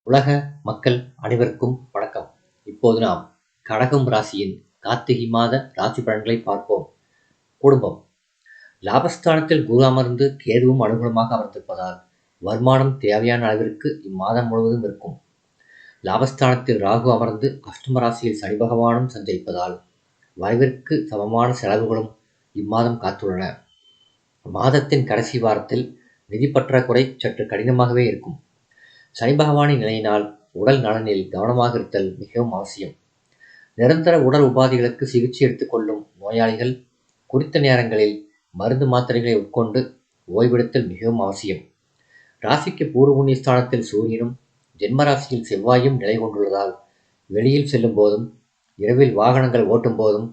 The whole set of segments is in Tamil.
உலக மக்கள் அனைவருக்கும் வணக்கம். இப்போது நாம் கடகம் ராசியின் கார்த்திகை மாத ராசி பலன்களை பார்ப்போம். குடும்பம். லாபஸ்தானத்தில் குரு அமர்ந்து கேதுவும் அனுகூலமாக அமர்ந்திருப்பதால் வருமானம் தேவையான அளவிற்கு இம்மாதம் முழுவதும் இருக்கும். லாபஸ்தானத்தில் ராகு அமர்ந்து அஷ்டம ராசியில் சனி பகவானும் சஞ்சரிப்பதால் வரவிற்கு சமமான செலவுகளும் இம்மாதம் காத்துள்ளன. மாதத்தின் கடைசி வாரத்தில் நிதி பற்றாக்குறை சற்று கடினமாகவே இருக்கும். சனி பகவானின் நிலையினால் உடல் நலனில் கவனமாக இருத்தல் மிகவும் அவசியம். நிரந்தர உடல் உபாதைகளுக்கு சிகிச்சை எடுத்துக்கொள்ளும் நோயாளிகள் குறித்த நேரங்களில் மருந்து மாத்திரைகளை உட்கொண்டு ஓய்வெடுத்தல் மிகவும் அவசியம். ராசிக்கு பூர்வ புண்ணிய ஸ்தானத்தில் சூரியனும் ஜென்ம ராசியில் செவ்வாயும் நிலை கொண்டுள்ளதால் வெளியில் செல்லும் போதும் இரவில் வாகனங்கள் ஓட்டும் போதும்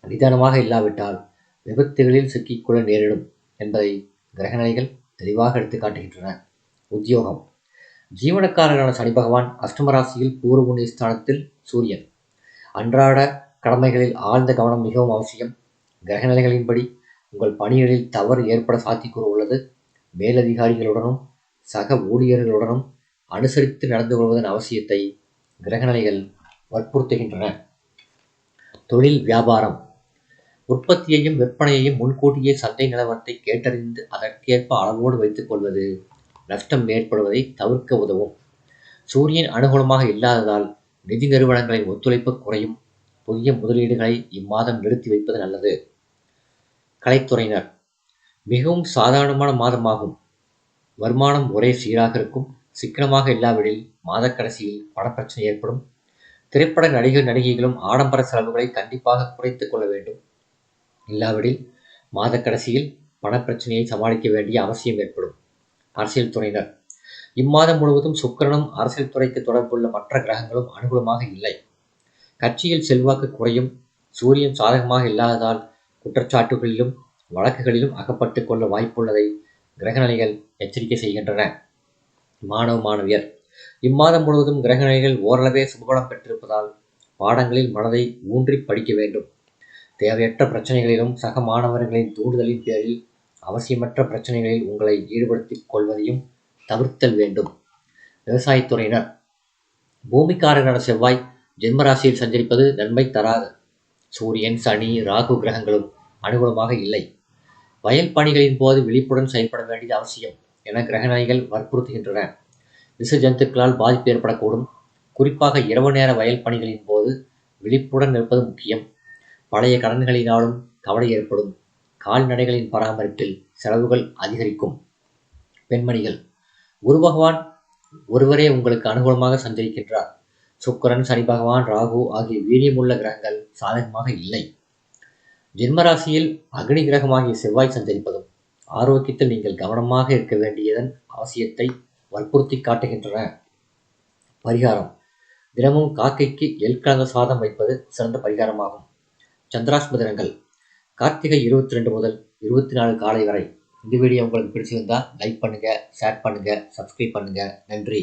நிதானமாக இல்லாவிட்டால் விபத்துகளில் சிக்கிக்கொள்ள நேரிடும் என்பதை கிரகநிலைகள் தெளிவாக எடுத்து காட்டுகின்றன. உத்தியோகம். ஜீவனக்காரரான சனி பகவான் அஷ்டமராசியில் பூர்வ புண்ணிய ஸ்தானத்தில் சூரியன். அன்றாட கடமைகளில் ஆழ்ந்த கவனம் மிகவும் அவசியம். கிரகநிலைகளின்படி உங்கள் பணிகளில் தவறு ஏற்பட சாத்தியக்கூறு உள்ளது. மேலதிகாரிகளுடனும் சக ஊழியர்களுடனும் அனுசரித்து நடந்து கொள்வதன் அவசியத்தை கிரகநிலைகள் வற்புறுத்துகின்றன. தொழில் வியாபாரம். உற்பத்தியையும் விற்பனையையும் முன்கூட்டியே சந்தை நிலவரத்தை கேட்டறிந்து அதற்கேற்ப அளவோடு வைத்துக் கொள்வது நஷ்டம் ஏற்படுவதை தவிர்க்க உதவும். சூரியன் அனுகூலமாக இல்லாததால் நிதி நிறுவனங்களின் ஒத்துழைப்பு குறையும். புதிய முதலீடுகளை இம்மாதம் நிறுத்தி வைப்பது நல்லது. கலைத்துறையினர். மிகவும் சாதாரணமான மாதமாகும். வருமானம் ஒரே சீராக இருக்கும். சிக்கனமாக இல்லாவிடில் மாத கடைசியில் பணப்பிரச்சனை ஏற்படும். திரைப்பட நடிகர் நடிகைகளும் ஆடம்பர செலவுகளை கண்டிப்பாக குறைத்துக் கொள்ள வேண்டும். இல்லாவிடில் மாத கடைசியில் பணப்பிரச்சனையை சமாளிக்க வேண்டிய அவசியம் ஏற்படும். அரசியல் துறையினர். இம்மாதம் முழுவதும் சுக்கிரனும் அரசியல் துறைக்கு தொடர்புள்ள மற்ற கிரகங்களும் அனுகூலமாக இல்லை. கட்சியில் செல்வாக்கு குறையும். சூரியன் சாதகமாக இல்லாததால் குற்றச்சாட்டுகளிலும் வழக்குகளிலும் அகப்பட்டுக் கொள்ள வாய்ப்புள்ளதை கிரகநிலைகள் எச்சரிக்கை செய்கின்றன. மாணவ மாணவியர். இம்மாதம் முழுவதும் கிரகநிலைகள் ஓரளவே சுபபலம் பெற்றிருப்பதால் பாடங்களில் மனதை ஊன்றி படிக்க வேண்டும். தேவையற்ற பிரச்சனைகளிலும் சக மாணவர்களின் தூண்டுதலின் பேரில் அவசியமற்ற பிரச்சனைகளில் உங்களை ஈடுபடுத்திக் கொள்வதையும் தவிர்த்தல் வேண்டும். விவசாயத்துறையினர். பூமிக்காரரான செவ்வாய் ஜென்மராசியில் சஞ்சரிப்பது நன்மை தராது. சூரியன் சனி ராகு கிரகங்களும் அனுகூலமாக இல்லை. வயல் பணிகளின் போது விழிப்புடன் செயல்பட வேண்டியது அவசியம் என கிரகநிலைகள் வற்புறுத்துகின்றன. விஷ ஜந்துக்களால் பாதிப்பு ஏற்படக்கூடும். குறிப்பாக இரவு நேர வயல் பணிகளின் போது விழிப்புடன் இருப்பது முக்கியம். பழைய கடன்களினாலும் கவலை ஏற்படும். கால்நடைகளின் பராமரிப்பில் செலவுகள் அதிகரிக்கும். பெண்மணிகள். குரு பகவான் ஒருவரே உங்களுக்கு அனுகூலமாக சஞ்சரிக்கின்றார். சுக்கிரன் சனி பகவான் ராகு ஆகிய வீரியமுள்ள கிரகங்கள் சாதகமாக இல்லை. ஜென்மராசியில் அக்னி கிரகமாகிய செவ்வாய் சஞ்சரிப்பதும் ஆரோக்கியத்தில் நீங்கள் கவனமாக இருக்க வேண்டியதன் அவசியத்தை வற்புறுத்தி காட்டுகின்றன. பரிகாரம். தினமும் காக்கைக்கு எள் கலந்த சாதம் வைப்பது சிறந்த பரிகாரமாகும். சந்திராஷ்டம தினங்கள் கார்த்திகை 22 முதல் 24 காலை வரை. இந்த வீடியோ உங்களுக்கு பிடிச்சிருந்தா லைக் பண்ணுங்க, ஷேர் பண்ணுங்க, சப்ஸ்கிரைப் பண்ணுங்க. நன்றி.